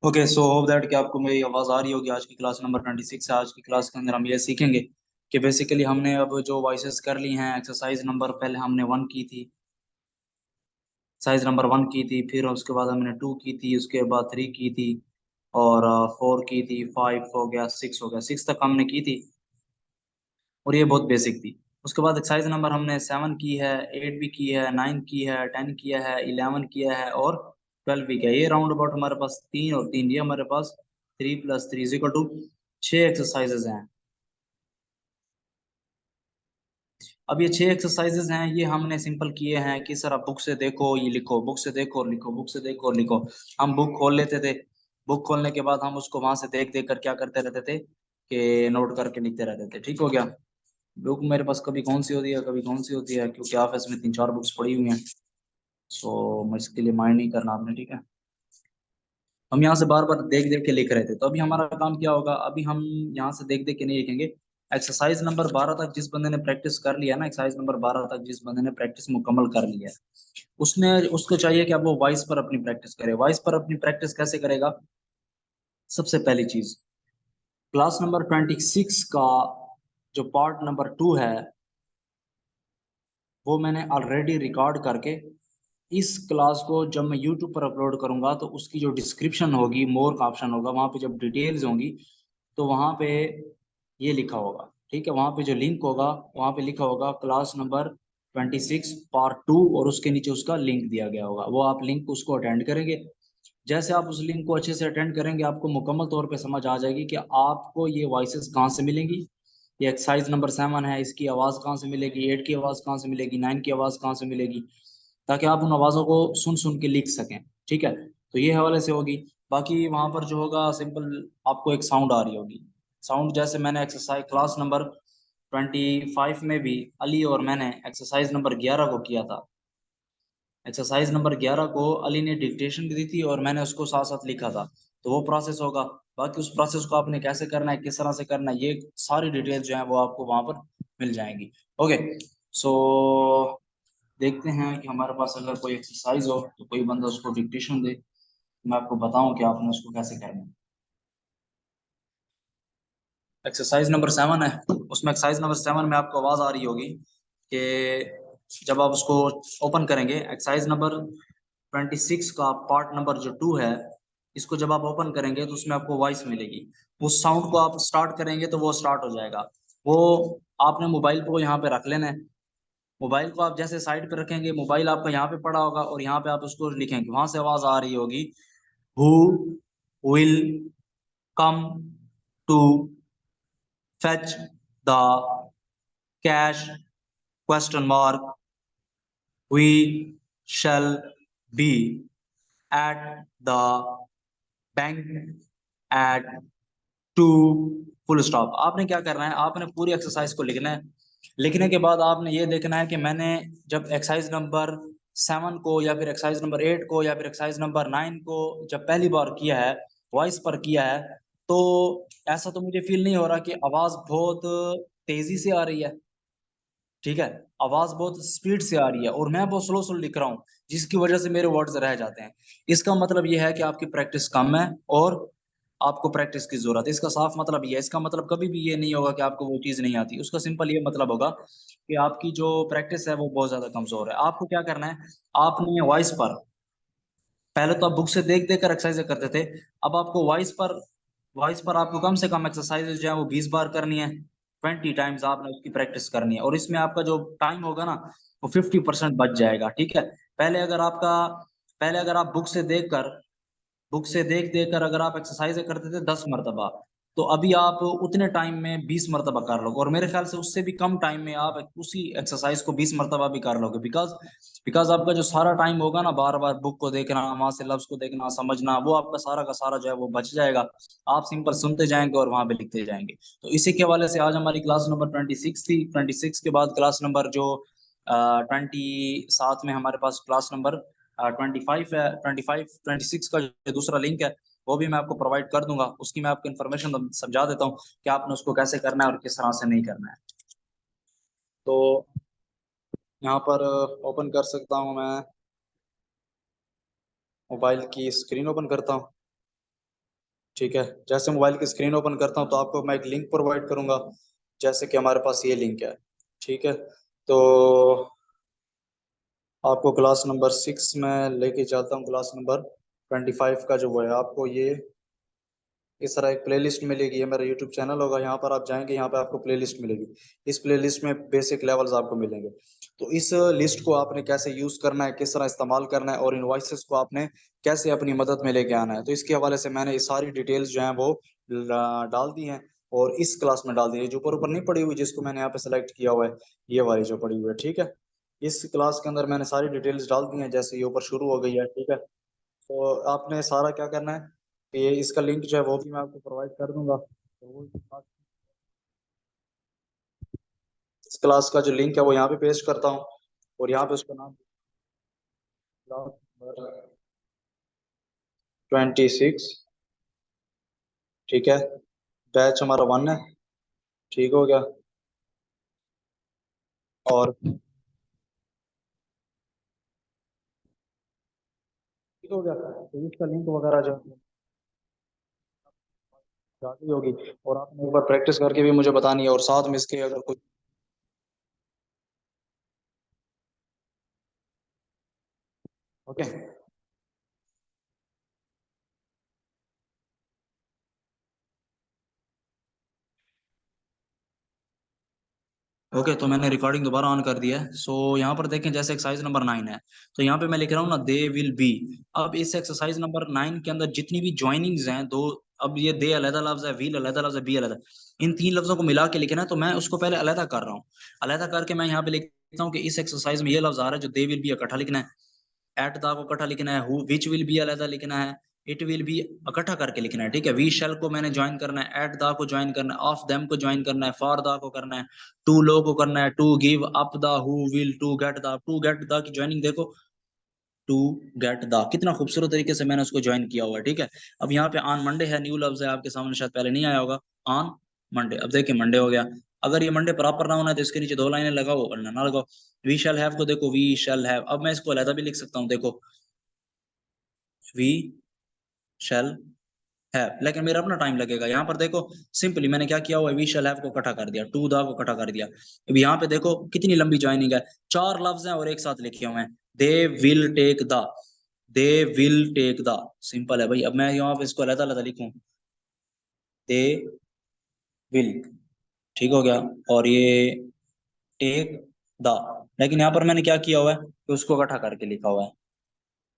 Okay, so hope that कि आपको मेरी आवाज़ आ रही होगी। आज की क्लास नंबर 26 है। आज की क्लास के अंदर हम ये सीखेंगे कि बेसिकली हमने अब जो वॉइसेस कर ली हैं। एक्सरसाइज नंबर पहले हमने 1 की थी, एक्सरसाइज नंबर 1 की थी, फिर उसके बाद हमने 2 की थी, उसके बाद 3 की थी, और 4 की थी, 5 हो गया, 6 हो गया, 6 तक हमने की थी और ये बहुत बेसिक थी। उसके बाद एक्सरसाइज नंबर हमने 7 की है, 8 भी की है, 9 की है, 10 किया है, 11 किया है और 12 भी किया है। ये राउंड अबाउट हमारे पास 3 और 3, ये हमारे पास 3 + 3 इक्वल टू 6 एक्सरसाइजेज हैं। अब ये 6 एक्सरसाइजेज हैं, ये हमने सिंपल किए हैं कि सर आप बुक से देखो ये लिखो, बुक से देखो और लिखो, बुक से देखो और लिखो। हम बुक खोल लेते थे, बुक खोलने के बाद हम उसको वहां से देख देख कर क्या करते रहते थे कि नोट करके लिखते रहते थे। ठीक हो गया। बुक मेरे पास कभी कौन सी होती है, कभी कौन सी होती है, क्योंकि ऑफिस में 3-4 बुक्स पड़ी हुई हैं। सो मैं इसके लिए माइंड नहीं करना आपने, ठीक है। हम यहाँ से बार बार देख देख के लिख रहे थे, तो अभी हमारा काम क्या होगा, अभी हम यहाँ से देख देख के नहीं लिखेंगे। एक्सरसाइज नंबर 12 तक जिस बंदे ने प्रैक्टिस कर लिया ना, एक्सरसाइज नंबर 12 तक जिस बंदे ने प्रैक्टिस मुकम्मल कर लिया है, उसने उसको चाहिए कि अब वो वॉइस पर अपनी प्रैक्टिस करे। वॉइस पर अपनी प्रैक्टिस कैसे करेगा? सबसे पहली चीज, क्लास नंबर 26 का जो पार्ट नंबर 2 है, वो मैंने ऑलरेडी रिकॉर्ड करके इस क्लास को जब मैं यूट्यूब पर अपलोड करूंगा तो उसकी जो डिस्क्रिप्शन होगी, मोर का ऑप्शन होगा, वहां पे जब डिटेल्स होंगी तो वहां पे ये लिखा होगा, ठीक है। वहां पे जो लिंक होगा, वहां पे लिखा होगा क्लास नंबर 26 पार्ट 2 और उसके नीचे उसका लिंक दिया गया होगा। वो आप लिंक उसको अटेंड करेंगे। जैसे आप उस लिंक को अच्छे से अटेंड करेंगे, आपको मुकम्मल तौर पे समझ आ जाएगी कि आपको ये वॉइसेस कहाँ से मिलेंगी। ये एक्सरसाइज नंबर 7 है, इसकी आवाज़ कहाँ से मिलेगी, 8 की आवाज़ कहाँ से मिलेगी, 9 की आवाज़ कहाँ से मिलेगी, ताकि आप उन आवाज़ों को सुन सुन के लिख सकें। ठीक है, तो ये हवाले से होगी। बाकी वहाँ पर जो होगा सिंपल, आपको एक साउंड आ रही होगी। साउंड जैसे मैंने एक्सरसाइज क्लास नंबर 25 में भी अली और मैंने एक्सरसाइज नंबर 11 को किया था। एक्सरसाइज नंबर 11 को अली ने डिक्टेशन दी थी और मैंने उसको साथ साथ लिखा था, तो वो प्रोसेस होगा। बाकी उस प्रोसेस को आपने कैसे करना है, किस तरह से करना है, ये सारी डिटेल जो है वो आपको वहां पर मिल जाएंगी। ओके, सो देखते हैं कि हमारे पास अगर कोई एक्सरसाइज हो तो कोई बंदा उसको डिक्टेशन दे, मैं आपको बताऊं कि आपने उसको कैसे करना है। एक्सरसाइज नंबर 7 है, उसमें एक्सरसाइज नंबर 7 में आपको आवाज आ रही होगी कि जब आप उसको ओपन करेंगे, एक्सरसाइज नंबर 26 का पार्ट नंबर जो 2 है, इसको जब आप ओपन करेंगे तो उसमें आपको वॉइस मिलेगी। उस साउंड को आप स्टार्ट करेंगे तो वो स्टार्ट हो जाएगा। वो आपने मोबाइल को यहाँ पे रख लेना है। मोबाइल को आप जैसे साइड पे रखेंगे, मोबाइल आपका यहाँ पे पड़ा होगा और यहाँ पे आप उसको लिखेंगे, वहां से आवाज आ रही होगी, who will come to fetch the cash, question mark, we shall be at the bank at two, full stop. आपने क्या करना है, आपने पूरी एक्सरसाइज को लिखना है। लिखने के बाद आपने ये देखना है कि मैंने जब एक्सरसाइज नंबर 7 को या फिर एक्सरसाइज नंबर 8 को या फिर एक्सरसाइज नंबर 9 को जब पहली बार किया है, वॉइस पर किया है, तो ऐसा तो मुझे फील नहीं हो रहा कि आवाज बहुत तेजी से आ रही है। ठीक है, आवाज बहुत स्पीड से आ रही है और मैं बहुत स्लो स्लो लिख रहा हूँ, जिसकी वजह से मेरे वर्ड्स रह जाते हैं। इसका मतलब यह है कि आपकी प्रैक्टिस कम है और आपको प्रैक्टिस की जरूरत है। इसका साफ मतलब ये है, इसका मतलब कभी भी ये नहीं होगा कि आपको वो चीज नहीं आती। उसका सिंपल ये मतलब होगा कि आपकी जो प्रैक्टिस है वो बहुत ज्यादा कमजोर है। आपको क्या करना है, आपने वॉइस पर, पहले तो आप बुक से देख देख कर एक्सरसाइज करते थे, अब आपको वॉइस पर आपको कम से कम एक्सरसाइज जो है वो 20 बार करनी है। 20 टाइम्स आपने उसकी प्रैक्टिस करनी है और इसमें आपका जो टाइम होगा ना, वो 50% बच जाएगा। ठीक है, पहले अगर आपका पहले अगर आप बुक से देख देख कर अगर आप एक्सरसाइज करते थे 10 मरतबा, तो अभी आप उतने टाइम में 20 मरतबा कर लोगे और मेरे ख्याल से उससे भी कम टाइम में आप उसी एक्सरसाइज को 20 मरतबा भी कर लोगे। बिकॉज बिकॉज आपका जो सारा टाइम होगा ना, बार बार बुक को देखना, वहां से लफ्ज को देखना, समझना, वो आपका सारा का सारा जो है वो बच जाएगा। आप सिंपल सुनते जाएंगे और वहां पे लिखते जाएंगे। तो इसी के हवाले से आज हमारी क्लास नंबर 26 थी। 26 के बाद क्लास नंबर जो 27 में हमारे पास क्लास नंबर 25 है। 26 का जो दूसरा लिंक है वो भी मैं आपको प्रोवाइड कर दूंगा। उसकी मैं आपको इन्फॉर्मेशन समझा देता हूँ कि आपने उसको कैसे करना है और किस तरह से नहीं करना है। तो यहाँ पर ओपन कर सकता हूँ मैं, मोबाइल की स्क्रीन ओपन करता हूँ। ठीक है, जैसे मोबाइल की स्क्रीन ओपन करता हूँ तो आपको मैं एक लिंक प्रोवाइड करूंगा, जैसे कि हमारे पास ये लिंक है। ठीक है, तो आपको क्लास नंबर 6 में लेके चलता हूँ। क्लास नंबर 25 का जो वो है, आपको ये इस तरह एक प्लेलिस्ट मिलेगी। ये मेरा यूट्यूब चैनल होगा, यहाँ पर आप जाएंगे, यहाँ पे आपको प्लेलिस्ट मिलेगी। इस प्लेलिस्ट में बेसिक लेवल्स आपको मिलेंगे। तो इस लिस्ट को आपने कैसे यूज करना है, किस तरह इस्तेमाल करना है, और इनवॉइसेस को आपने कैसे अपनी मदद में लेके आना है, तो इसके हवाले से मैंने ये सारी डिटेल्स जो हैं वो डाल दी हैं, और इस क्लास में डाल दी है। जो ऊपर ऊपर नहीं पड़ी हुई, जिसको मैंने यहाँ पे सेलेक्ट किया हुआ है, ये वाली जो पड़ी हुई है। ठीक है, इस क्लास के अंदर मैंने सारी डिटेल्स डाल दी हैं, जैसे ये ऊपर शुरू हो गई है। ठीक है, तो आपने सारा क्या करना है कि ये इसका लिंक जो है वो भी मैं आपको प्रोवाइड कर दूंगा। तो वो इस क्लास का जो लिंक है वो यहाँ पे पेस्ट करता हूँ, और यहाँ पे उसका नाम क्लास नंबर 26। ठीक है, बैच हमारा 1 है। ठीक हो गया, और ठीक हो गया, तो इसका लिंक वगैरह जो जाती होगी, और आपने एक बार प्रैक्टिस करके भी मुझे बतानी है, और साथ में इसके अगर कुछ। ओके। ओके, तो मैंने रिकॉर्डिंग दोबारा ऑन कर दिया है। सो यहाँ पर देखें, जैसे एक्सरसाइज नंबर 9 है, तो यहाँ पे मैं लिख रहा हूँ ना, दे विल बी। अब इस एक्सरसाइज नंबर 9 के अंदर जितनी भी ज्वाइनिंग्स हैं दो, अब ये दे अलग लफ्ज है, विल अलग लफ्ज है, बी अलग, इन तीन लफ्जों को मिला के लिखना है, तो मैं उसको पहले अलग कर रहा हूँ। अलग करके मैं यहाँ पे लिखता हूँ कि इस एक्सरसाइज में ये लफ्ज आ रहा है जो दे विल बी इकट्ठा लिखना है, एट द को इकट्ठा लिखना है, हु विच विल बी अलग लिखना है, इट विल बी इकट्ठा करके लिखना है। ठीक है, वी शैल को मैंने ज्वाइन करना है, एट द को ज्वाइन करना है, ऑफ देम को ज्वाइन करना है, फॉर द को करना है, टू लो को करना है, to give up the, who will, to get the की ज्वाइनिंग देखो, टू गेट द कितना खूबसूरत तरीके से मैंने उसको ज्वाइन किया हुआ है। ठीक है, अब यहाँ पे ऑन मंडे है, न्यू लफ्ज है आपके सामने, शायद पहले नहीं आया होगा, ऑन मंडे। अब देखिए मंडे हो गया। अगर ये मंडे प्रॉपर ना होना है तो इसके नीचे दो लाइनें लगाओ, वरना ना लगाओ। वी शैल हैव को देखो, वी शैल हैव, अब मैं इसको अलग भी लिख सकता हूँ, देखो वी शैल है, लेकिन मेरा अपना टाइम लगेगा। यहाँ पर देखो सिंपली मैंने क्या किया हुआ है, वी शैल हैव को इकट्ठा कर दिया, टू द को इकट्ठा कर दिया। अब यहाँ पे देखो कितनी लंबी ज्वाइनिंग है, चार लफ्ज हैं और एक साथ लिखे हुए हैं, they will take the, they will take the, simple है भाई। अब मैं यहाँ पे इसको अलग अलग लिखूं, दे विल, ठीक हो गया, और ये टेक द, लेकिन यहाँ पर मैंने क्या किया हुआ है कि उसको इकट्ठा करके लिखा हुआ है।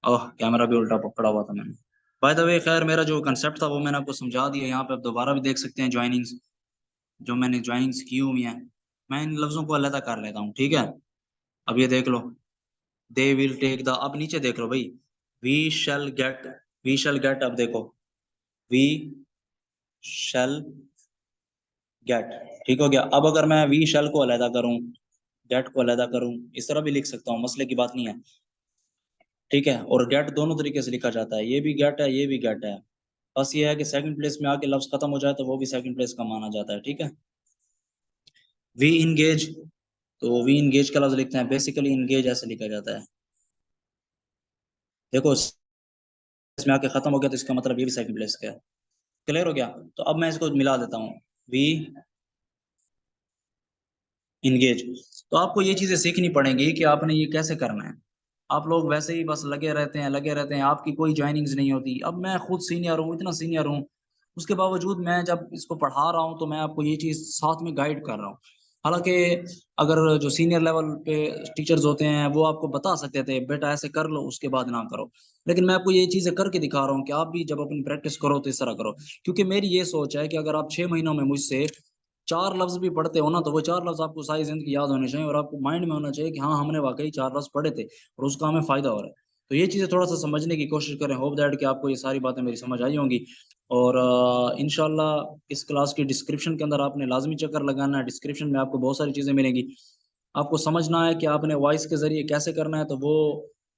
ओह, कैमरा भी उल्टा पकड़ा हुआ था मैंने। बाय द वे, खैर मेरा जो कंसेप्ट था वो मैंने आपको समझा दिया। यहाँ पे आप दोबारा भी देख सकते हैं ज्वाइनिंग्स, जो मैंने ज्वाइनिंग्स की हुई हैं। मैं इन लफ्जों को अलग कर लेता हूँ। ठीक है, अब ये देख लो, दे विल टेक द, अब नीचे देख लो भाई, we shall get, we shall get, अब देखो वी शैल गेट, ठीक हो गया। अब अगर मैं वी शैल को अलग करूं, गेट को अलग करूं, इस तरह भी लिख सकता हूँ, मसले की बात नहीं है। ठीक है, और गेट दोनों तरीके से लिखा जाता है, ये भी गेट है, ये भी गेट है। बस ये है कि सेकंड प्लेस में आके लफ्ज खत्म हो जाए तो वो भी सेकंड प्लेस का माना जाता है। ठीक है, वी इंगेज, तो वी इंगेज का लफ्ज लिखते हैं, बेसिकली इंगेज ऐसे लिखा जाता है। देखो इसमें आके खत्म हो गया तो इसका मतलब ये भी सेकंड प्लेस का है। क्लियर हो गया, तो अब मैं इसको मिला देता हूँ, वी इंगेज। तो आपको ये चीजें सीखनी पड़ेंगी कि आपने ये कैसे करना है। आप लोग वैसे ही बस लगे रहते हैं, लगे रहते हैं, आपकी कोई ज्वाइनिंग्स नहीं होती। अब मैं खुद सीनियर हूँ, इतना सीनियर हूँ, उसके बावजूद मैं जब इसको पढ़ा रहा हूँ तो मैं आपको ये चीज साथ में गाइड कर रहा हूँ। हालांकि अगर जो सीनियर लेवल पे टीचर्स होते हैं वो आपको बता सकते थे बेटा ऐसे कर लो, उसके बाद ना करो, लेकिन मैं आपको ये चीजें करके दिखा रहा हूँ कि आप भी जब अपनी प्रैक्टिस करो तो इस तरह करो। क्योंकि मेरी ये सोच है कि अगर आप 6 महीनों में मुझसे चार लफ्ज भी पढ़ते हो ना, तो वो चार लफ्ज आपको सारी जिंदगी याद होने चाहिए, और आपको माइंड में होना चाहिए कि हाँ हमने वाकई चार लफ्ज पढ़े थे और उसका हमें फायदा हो रहा है। तो ये चीजें थोड़ा सा समझने की कोशिश करें। होप दैट कि आपको ये सारी बातें मेरी समझ आई होंगी। और इंशाल्लाह इस क्लास की डिस्क्रिप्शन के अंदर आपने लाजमी चक्कर लगाना है, डिस्क्रिप्शन में आपको बहुत सारी चीजें मिलेंगी। आपको समझना है कि आपने वॉइस के जरिए कैसे करना है, तो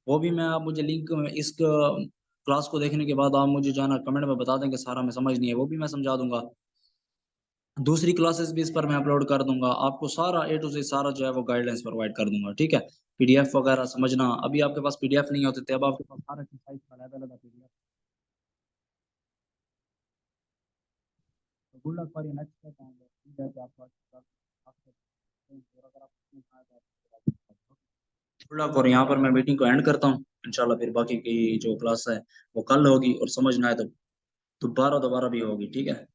वो भी मैं, आप मुझे लिंक इस क्लास को देखने के बाद आप मुझे जाना कमेंट में बता दें कि सारा मैं समझ नहीं है, वो भी मैं समझा दूंगा। दूसरी क्लासेस भी इस पर मैं अपलोड कर दूंगा, आपको सारा ए टू जेड सारा जो है वो गाइडलाइंस प्रोवाइड कर दूंगा। ठीक है, पीडीएफ वगैरह समझना, अभी आपके पास पीडीएफ नहीं होते थे, अब आपके पास सारा एक्सरसाइज का अलग अलग PDF. Good luck for your next good luck. और यहाँ पर मैं मीटिंग को एंड करता हूँ। इंशाल्लाह फिर बाकी की जो क्लास है वो कल होगी, और समझ ना आए तो दोबारा दोबारा भी होगी, ठीक है।